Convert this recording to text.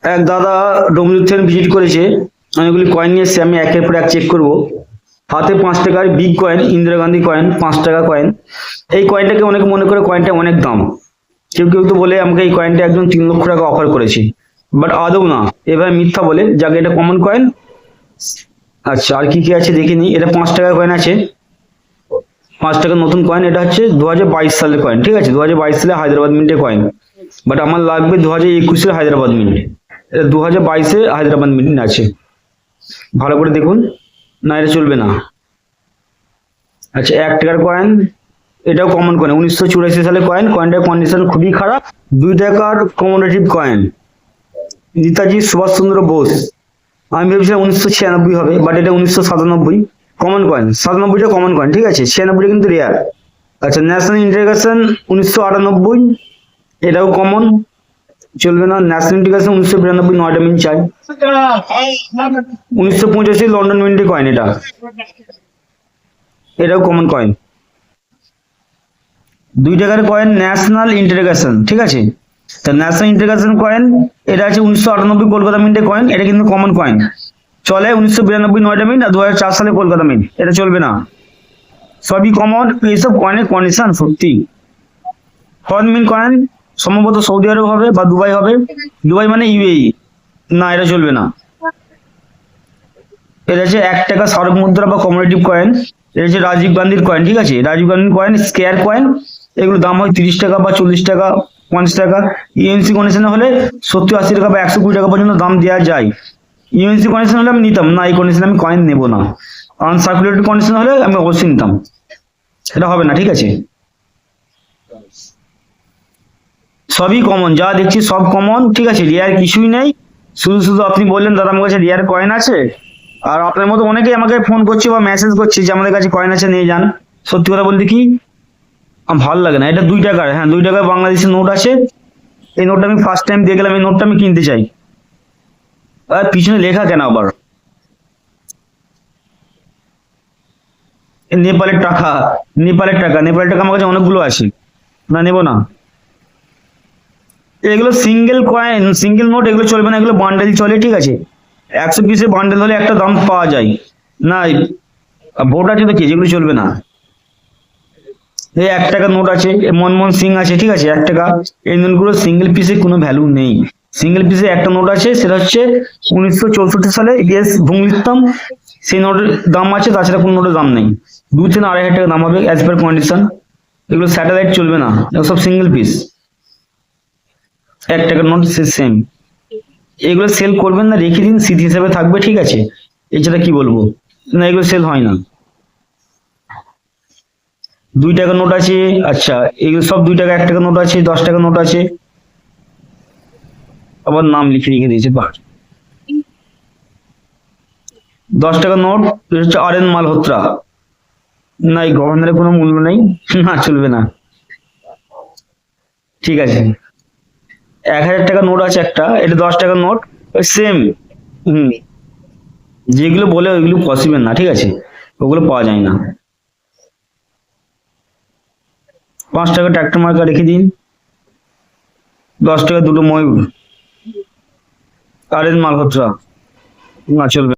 এক দাদা ডোমজুর থেকে ভিজিট করেছে, অনেকগুলি কয়েন নিয়ে এসছে, আমি একের পর এক চেক করব। হাতে 5 টাকার big coin, Indira Gandhi coin, 5 টাকা কয়েন। এই কয়েনটাকে অনেকে মনে করে কয়েনটা অনেক দাম, কেউ কেউ তো বলে আমাকে এই কয়েনটা একদম 3 লক্ষ টাকা অফার করেছি, বাট আদৌ না, এভাবে মিথ্যা বলে। যাকে এটা কমন কয়েন। আচ্ছা, আর কি কি আছে দেখে নিই। এটা 5 টাকার কয়েন আছে, 5 টাকার নতুন কয়েন। এটা হচ্ছে 2022 সালের কয়েন, ঠিক আছে, 2022 সালে হায়দ্রাবাদ মিন্টের কয়েন, বাট আমার লাগবে 2021-এর হায়দ্রাবাদ মিন্ট। এটা 2022-এ হায়দ্রাবাদ মিন্ট আছে, ভালো করে দেখুন। না, এটা চলবে না। আচ্ছা, 1 টাকার কয়েন, এটাও কমন কয়েন, 1984 সালের কয়েন। কয়েনটার কন্ডিশন খুবই খারাপ। 2 টাকার কমোডেটিভ কয়েন, নেতাজি সুভাষচন্দ্র বোস। আমি ভেবেছিলাম 1996 হবে, বাট এটা 1997 কমন কয়েন। 97টা কমন কয়েন, ঠিক আছে, 96টা কিন্তু রেয়ার। আচ্ছা, ন্যাশনাল ইন্টিগ্রেশন 1998, এটাও কমন, চলবে না। ন্যাশনাল ইন্টিগ্রেশন 1992, 9টা মিনিট চাই। 1985 লন্ডন মিন্টের কয়েন, এটাও কমন কয়েন। 2 টাকার কয়েন ন্যাশনাল ইন্টিগ্রেশন, ঠিক আছে, তা ন্যাশনাল ইন্টিগ্রেশন কয়েন, এটা আছে 1998 কলকাতা মিন্টের কয়েন। এটা কিন্তু কমন কয়েন, চলে 1992 9টা মিনিট, আর 2004 সালে কলকাতা মিন্ট। এটা চলবে না, সবই কমন। এইসব কয়েনের কন্ডিশন সত্যি। ফরেন মিন্ট কয়েন সম্ভবত সৌদি আরব হবে বা দুবাই হবে। দুবাই মানে ইউএই। না, এটা চলবে না। এটা হচ্ছে 1 টাকা স্মারক মুদ্রা বা কমোডেটিভ কয়েন। এটা হচ্ছে রাজীব গান্ধীর কয়েন, ঠিক আছে, রাজীব গান্ধীর কয়েন, স্কেয়ার কয়েন। এগুলো দাম হয় 30 টাকা বা 40 টাকা, 50 টাকা। ইউএনসি কন্ডিশনে হলে 70-80 টাকা বা 120 টাকা পর্যন্ত দাম দেওয়া যায়। ইউএনসি কন্ডিশন হলে আমি নিতাম না, এই কন্ডিশনে আমি কয়েন নেবো না। আনসার্কুলেটেড কন্ডিশন হলে আমি অবশ্যই নিতাম, এটা হবে না, ঠিক আছে। সবই কমন, যা দেখছি সব কমন, ঠিক আছে, রিয়ার কিছুই নেই। শুধু শুধু আপনি বললেন দাদা আমার কাছে রিয়ার কয়েন আছে, আর আপনার মতো অনেকেই আমাকে ফোন করছে বা মেসেজ করছে যে আমাদের কাছে কয়েন আছে, নিয়ে যান। সত্যি কথা বলতে কি, আমার ভালো লাগে না। এটা 2 টাকার, হ্যাঁ 2 টাকার বাংলাদেশের নোট আছে। এই নোটটা আমি ফার্স্ট টাইম দিয়ে গেলাম, এই নোটটা আমি কিনতে চাই। আর পিছনে লেখা কেন আবার নেপালের টাকা? নেপালের টাকা আমার কাছে অনেকগুলো আছে, না নেবো না। এগুলো সিঙ্গেল কয়েন, সিঙ্গেল নোট, এগুলো চলবে না, এগুলো বান্ডেল চলে, ঠিক আছে। 100 পিসের বান্ডেল হলে একটা দাম পাওয়া যায় না। ভোট আছে তো কি, যেগুলো চলবে না। এই 1 টাকার নোট আছে, মনমোহন সিং আছে, ঠিক আছে, 1 টাকা। এই নোটগুলো সিঙ্গেল পিসে কোনো ভ্যালু নেই। সিঙ্গেল পিসে একটা নোট আছে, সেটা হচ্ছে 1964 সালে এস ভুংলিত্তাম, সেই নোটের দাম আছে, তাছাড়া কোনো নোটের দাম নেই। 2 থেকে 2,500 টাকা দাম হবে অ্যাজ পার কন্ডিশন। এগুলো স্যাটেলাইট চলবে না, এগুলো সব সিঙ্গেল পিস। 1 টাকার নোট সেম। এগুলো সেল করবেন না, রেখে দিন, স্মৃতি হিসাবে থাকবে, ঠিক আছে। এছাড়া কি বলবো, না এগুলো সেল হয় না। 2 টাকার নোট আছে, আচ্ছা এগুলো সব 2 টাকা, 1 টাকার নোট আছে, 10 টাকার নোট আছে, আবার নাম লিখে রেখে দিয়েছে, বাহ। 10 টাকার নোট, এটা হচ্ছে আর.এন. মালহোত্রা। না, এই গভর্নরের কোনো মূল্য নেই, না চলবে না, ঠিক আছে। 1,000 টাকার নোট আছে একটা, এটা 10 টাকার নোট, সেম। হুম, যেগুলো বলে ওইগুলো পসিবল না, ঠিক আছে, ওগুলো পাওয়া যায় না। 5 টাকা ট্র্যাক্টর মার্কা রেখে দিন। 10 টাকা দুটো ময়ূর, আর.এন. মালহোত্রা, না চলবে।